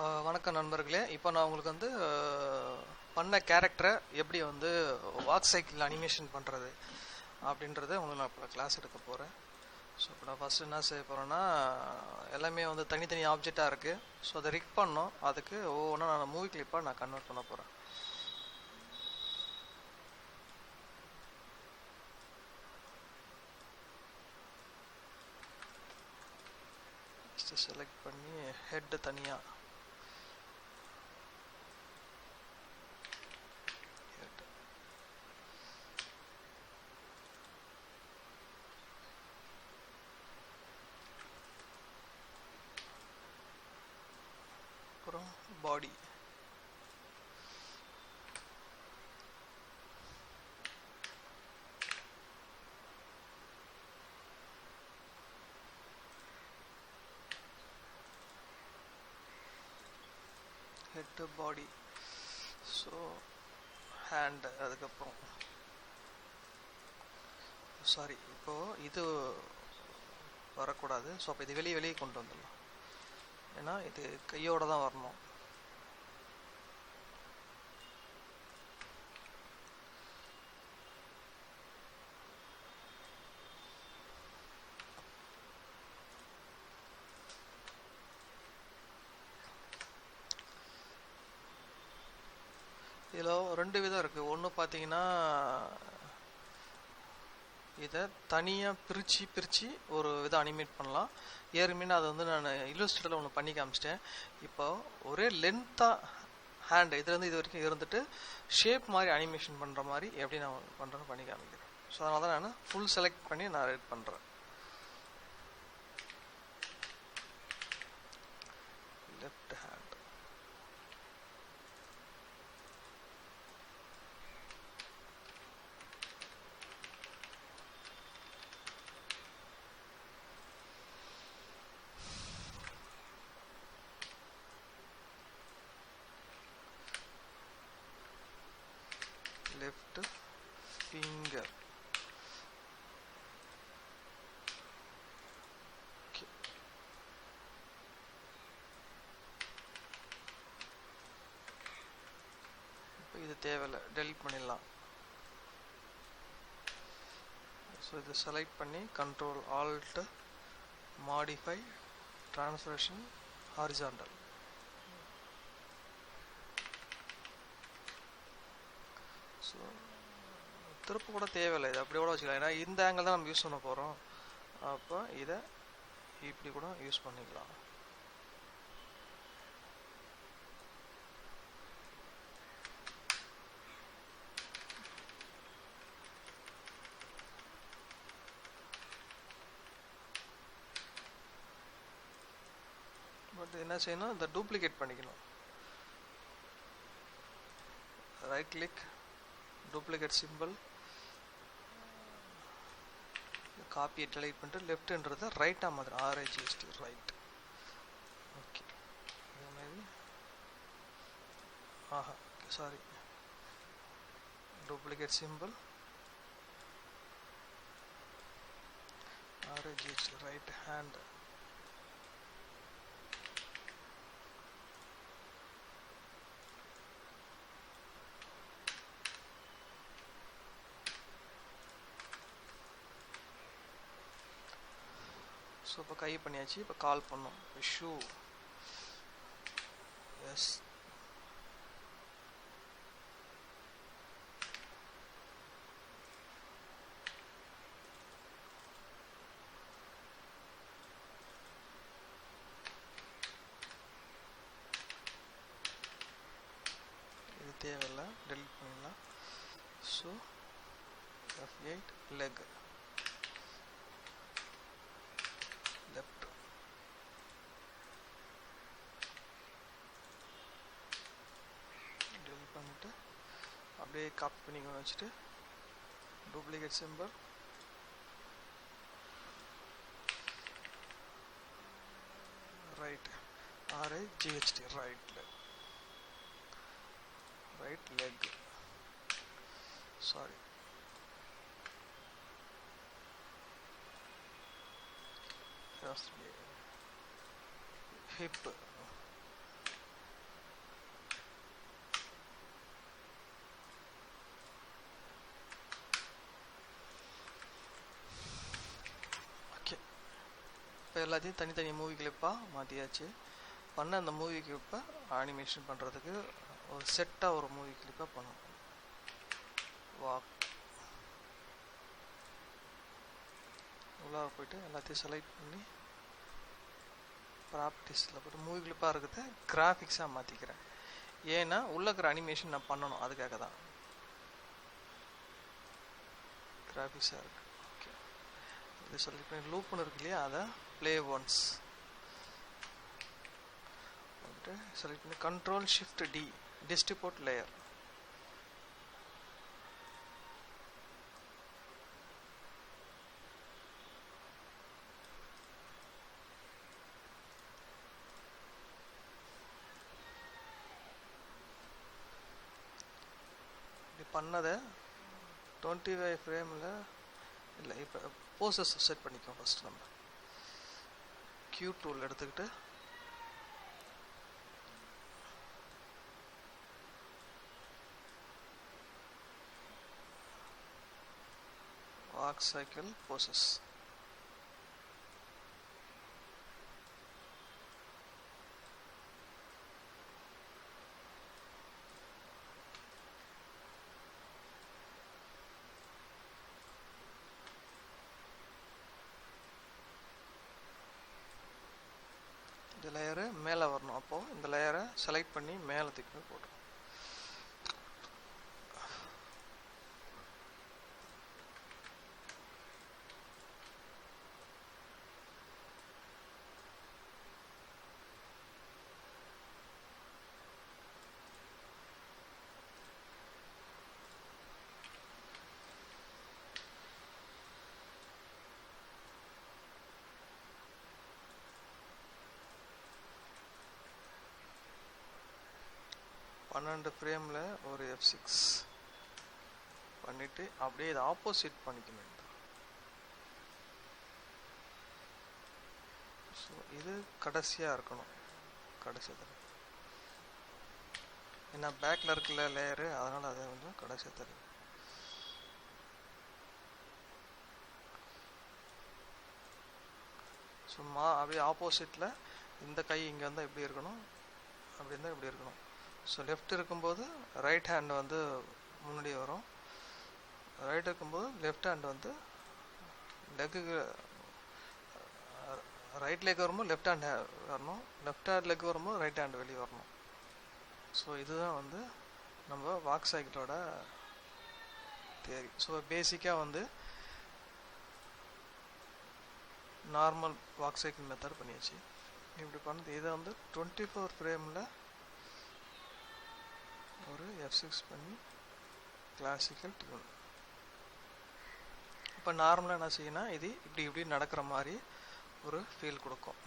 வணக்கம் நண்பர்களே. இப்போ நான் உங்களுக்கு வந்து பண்ண கேரக்டரை எப்படி வந்து வாக் சைக்கிள் அனிமேஷன் பண்ணுறது அப்படின்றத உங்களுக்கு நான் இப்போ கிளாஸ் எடுக்க போகிறேன். ஸோ இப்போ நான் ஃபஸ்ட்டு என்ன செய்ய போகிறேன்னா, எல்லாமே வந்து தனித்தனி ஆப்ஜெக்டாக இருக்குது. ஸோ அதை ரிக் பண்ணோம். அதுக்கு ஒவ்வொன்றா நான் மூவி கிளிப்பாக நான் கன்வெர்ட் பண்ண போகிறேன். ஃபஸ்ட்டு செலக்ட் பண்ணி ஹெட்டு தனியாக அப்புறம் பாடி ஹெட்டு பாடி. ஸோ ஹேண்டு, அதுக்கப்புறம் சாரி இப்போது இது வரக்கூடாது. ஸோ அப்போ இது வெளியே கொண்டு வந்துடலாம். ஏன்னா இது கையோடு தான் வரணும். இதில் ரெண்டு விதம் இருக்குது. ஒன்று பார்த்தீங்கன்னா, இதை தனியாக பிரித்து ஒரு விதம் அனிமேட் பண்ணலாம். ஏற்கனவே அதை வந்து நான் இல்லுஸ்ட்ரேட்டரில் ஒன்று பண்ணி காமிச்சிட்டேன். இப்போ ஒரே லென்த்தாக ஹேண்டு இதுலேருந்து இது வரைக்கும் இருந்துட்டு ஷேப் மாதிரி அனிமேஷன் பண்ணுற மாதிரி எப்படி நான் பண்ணுறேன்னு பண்ணி காமிக்கிறேன். ஸோ அதனால தான் நான் ஃபுல் செலக்ட் பண்ணி நான் ரெட் பண்ணுறேன். Left hand, left finger. Okay. இப்போ இது தேவையில்லை, டெலிட் பண்ணிடலாம். ஸோ இதை செலக்ட் பண்ணி control alt modify translation horizontal. So திருப்பு கூட தேவையில்லை, இது அப்படி கூட வச்சுக்கலாம். ஏன்னா இந்த ஆங்கிள் தான் நம்ம யூஸ் பண்ண போகிறோம். அப்போ இதை இப்படி கூட யூஸ் பண்ணிக்கலாம். பட் என்ன செய்யணும், இந்த டூப்ளிகேட் பண்ணிக்கணும். ரைட் கிளிக், டூப்ளிகேட் சிம்பிள், காப்பியை டெலிட் பண்ணிட்டு லெஃப்ட்ன்றதை ரைட்டாக மாதிரி RIGHT ரைட். ஓகே, இதே மாதிரி sorry, duplicate simple RIGHT right hand. So இப்போ கை பண்ணியாச்சு. இப்போ கால் பண்ணோம். இப்போ ஷூ, எஸ், இது தேவையில்லை, டெலிட் பண்ணிடலாம். So F8 leg, left, delete பண்ணிட்டு அப்படியே காப்பி பண்ணி வச்சுட்டு duplicate simple, right RIGHT right leg, right leg, sorry hip, எல்லாத்தையும் தனித்தனி மூவி கிளிப்பாக மாற்றியாச்சு. பண்ண அந்த மூவி கிளிப்பை அனிமேஷன் பண்ணுறதுக்கு ஒரு செட்டாக ஒரு மூவி கிளிப்பாக பண்ணணும். வாக் உள்ளே போய்ட்டு எல்லாத்தையும் செலக்ட் பண்ணி ப்ராப்பர்ட்டிஸில் போய்ட்டு மூவி கிளிப்பாக இருக்கிறத கிராஃபிக்ஸாக மாற்றிக்கிறேன். ஏன்னா உள்ளே இருக்கிற அனிமேஷன் நான் பண்ணணும், அதுக்காக தான் கிராஃபிக்ஸாக இருக்குது. ஓகே, இது செலக்ட் பண்ணி லூப்னு இருக்கு இல்லையா, அதை ப்ளே ஒன்ஸ் செலக்ட் பண்ணி Ctrl+Shift+D டிஸ்ட்ரிபியூட் லேயர். பண்ணதை 25 ஃப்ரேமில் இல்லை. இப்போ போசஸ் செட் பண்ணிக்கோ. ஃபஸ்ட் நம்ம Q டூல் எடுத்துக்கிட்டு வாக் சைக்கிள் போசஸ் இந்த லேயரு மேலே வரணும். அப்போது இந்த லேயரை செலக்ட் பண்ணி மேலே தூக்கி போட்டுரும். பன்னெண்டு ஃப்ரேமில் ஒரு F6 பண்ணிவிட்டு அப்படியே இதை ஆப்போசிட் பண்ணிக்கணும். ஸோ இது கடைசியாக இருக்கணும். கடைசியாக ஏன்னா பேக்கில் இருக்குல்ல லேயரு, அதனால் அதை கொஞ்சம் கடைசியாக தரும். சும்மா அப்படியே ஆப்போசிட்டில் இந்த கை இங்கே இருந்தால் எப்படி இருக்கணும், அப்படி இருந்தால் இப்படி இருக்கணும். ஸோ லெஃப்ட் இருக்கும்போது ரைட் ஹேண்ட் வந்து முன்னாடி வரும், ரைட் இருக்கும்போது லெஃப்ட் ஹேண்ட் வந்து லெக்குக்கு ரைட் லெக் வரும்போது லெஃப்ட் ஹேண்ட் வரணும், லெஃப்ட் ஹேண்ட் லெக் வரும்போது ரைட் ஹேண்ட் வெளியே வரணும். ஸோ இதுதான் வந்து நம்ம வாக் சைக்கிளோட தியரி. ஸோ பேசிக்காக வந்து நார்மல் வாக் சைக்கிள் மெத்தட் பண்ணியாச்சு. இப்படி பண்ணது இதை வந்து 24 ஃப்ரேமில் ஒரு F6 பண்ணி கிளாசிக்கல் டியூன். இப்போ நார்மலாக என்ன செய்யணும், இது இப்படி இப்படி நடக்கிற மாதிரி ஒரு ஃபீல் கொடுக்கும்.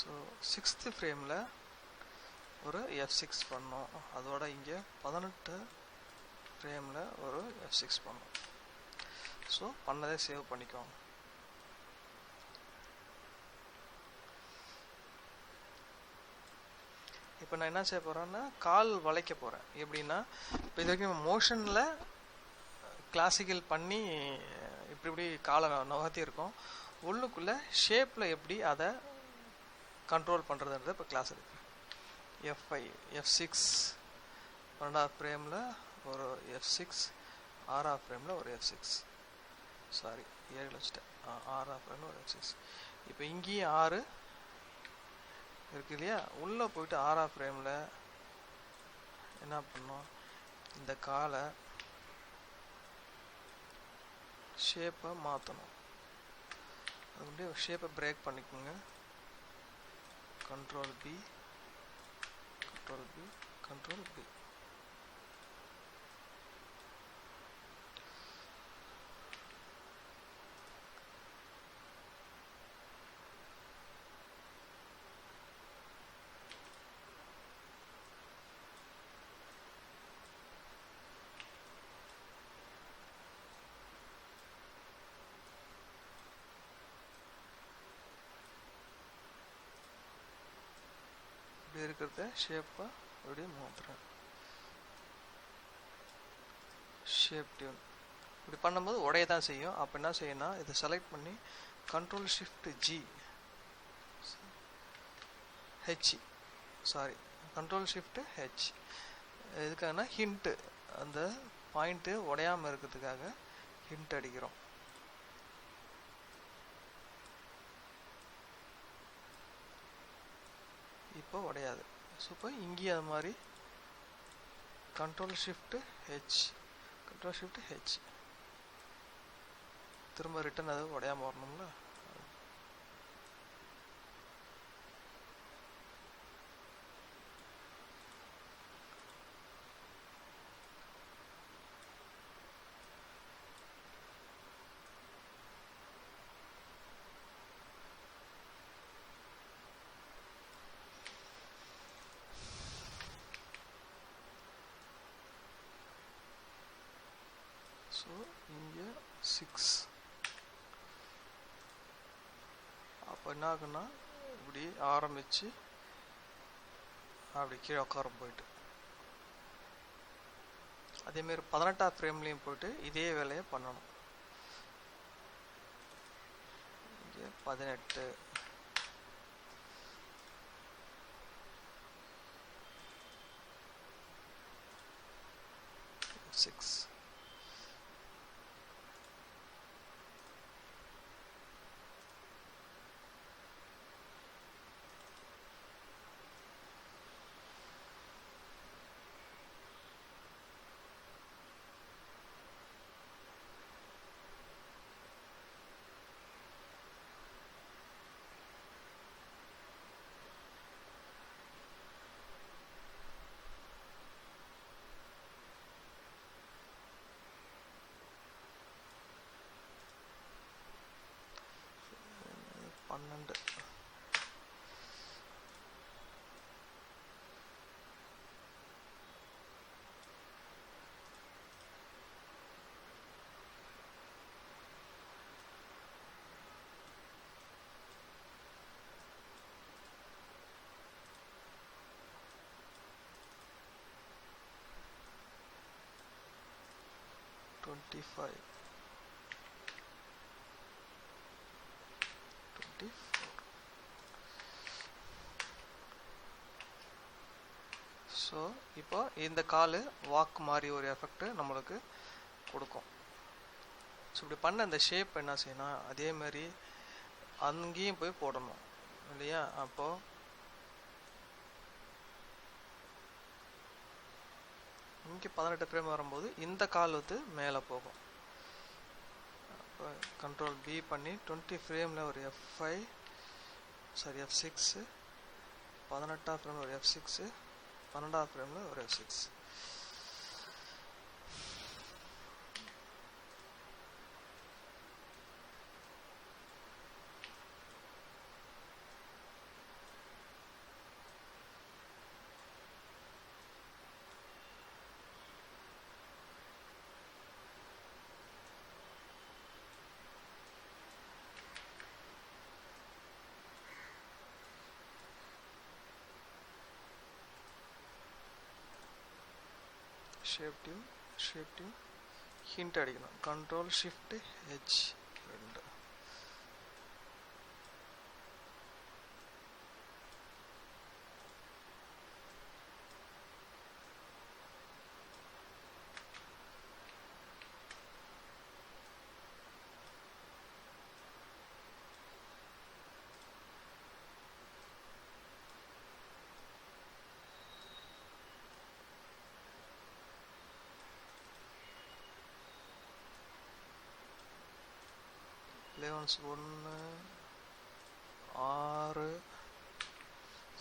ஸோ 6th ஃப்ரேமில் ஒரு F6 பண்ணோம். அதோட இங்கே 18 ஃப்ரேமில் ஒரு F6 பண்ணோம். ஸோ பண்ணதே சேவ் பண்ணிக்கோங்க. இப்போ நான் என்ன செய்ய போகிறேன்னா கால் வளைக்க போகிறேன். எப்படின்னா இப்போ இது வரைக்கும் மோஷனில் கிளாசிக்கல் பண்ணி இப்படி இப்படி காலை நகர்த்தி இருக்கோம். உள்ளுக்குள்ளே ஷேப்பில் எப்படி அதை கண்ட்ரோல் பண்ணுறதுன்றது இப்போ கிளாஸ் இருக்கு. F5 F6 12 ஃப்ரேமில் ஒரு F6, 6 ஃப்ரேமில் ஒரு F6, சாரி 7 வச்சுட்டேன், 6 ஃப்ரேமில் ஒரு F6. இப்போ இங்கேயும் 6 இருக்கு இல்லையா, உள்ளே போயிட்டு 6 ஃப்ரேமில் என்ன பண்ணோம், இந்த காலை ஷேப்பை மாற்றணும். அது அப்படியே ஷேப்பை பிரேக் பண்ணிக்கோங்க. Ctrl B Ctrl B Ctrl B. இருக்கிறத ஷேப்பை அப்படியே மாற்றுறேன். ஷேப் டியூன் இப்படி பண்ணும்போது உடைய தான் செய்யும். அப்போ என்ன செய்யணும், இதை செலக்ட் பண்ணி control shift G H, sorry control shift H. எதுக்காகனா ஹிண்ட்டு, அந்த பாயிண்ட்டு உடையாமல் இருக்கிறதுக்காக ஹிண்ட் அடிக்கிறோம். இப்போ உடையாது. ஸோ இப்போ இங்கேயும் அது மாதிரி control shift H, control shift H, திரும்ப ரிட்டன் அது உடையாமல் வரணும்ல. ஸோ இங்கே 6. அப்போ என்ன ஆகுன்னா இப்படி ஆரம்பித்து அப்படி கீழே உட்கார போயிட்டு, அதேமாரி 18ஆம் ஃப்ரேம்லேயும் போயிட்டு இதே வேலையை பண்ணணும். இங்கே 18, F6, பன்னெண்டு. ஸோ இப்போ இந்த கால் வாக் மாதிரி ஒரு எஃபெக்ட் நம்மளுக்கு கொடுக்கும். ஸோ இப்படி பண்ண இந்த ஷேப் என்ன செய்யணும், அதே மாதிரி அங்கேயும் போய் போடணும் இல்லையா. அப்போது இங்கே 18 ஃப்ரேம் வரும்போது இந்த கால் வந்து மேலே போகும். அப்போ கண்ட்ரோல் பி பண்ணி 20 ஃப்ரேமில் ஒரு F5, சாரி F6, 18ஆம் ஃப்ரேமில் ஒரு F6, 12ஆம் ஃப்ரேமில் ஒரு F6. ஷேப் டியூ ஹிண்ட் அடிக்கணும். Control shift H 2. Elevens 1, 6,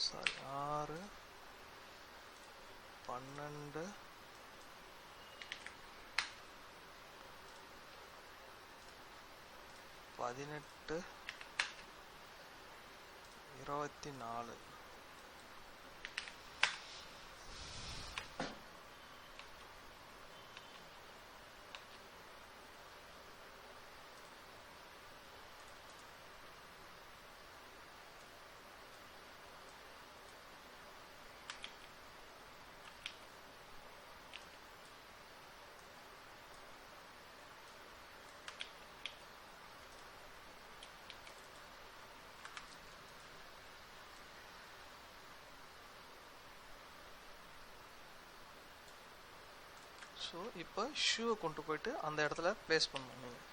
sorry 6, 12, 18, 24. So இப்போ ஷூவை கொண்டு போயிட்டு அந்த இடத்துல ப்ளேஸ் பண்ணணும் நீங்கள்.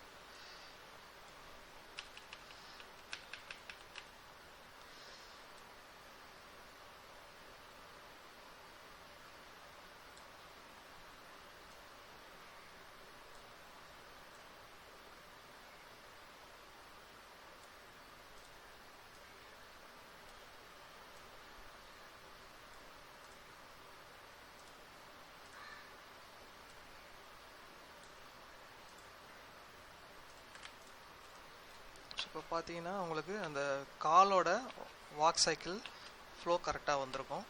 இப்போ பார்த்தீங்கன்னா உங்களுக்கு அந்த காலோட வாக் சைக்கிள் ஃப்ளோ கரெக்டாக வந்திருக்கும்.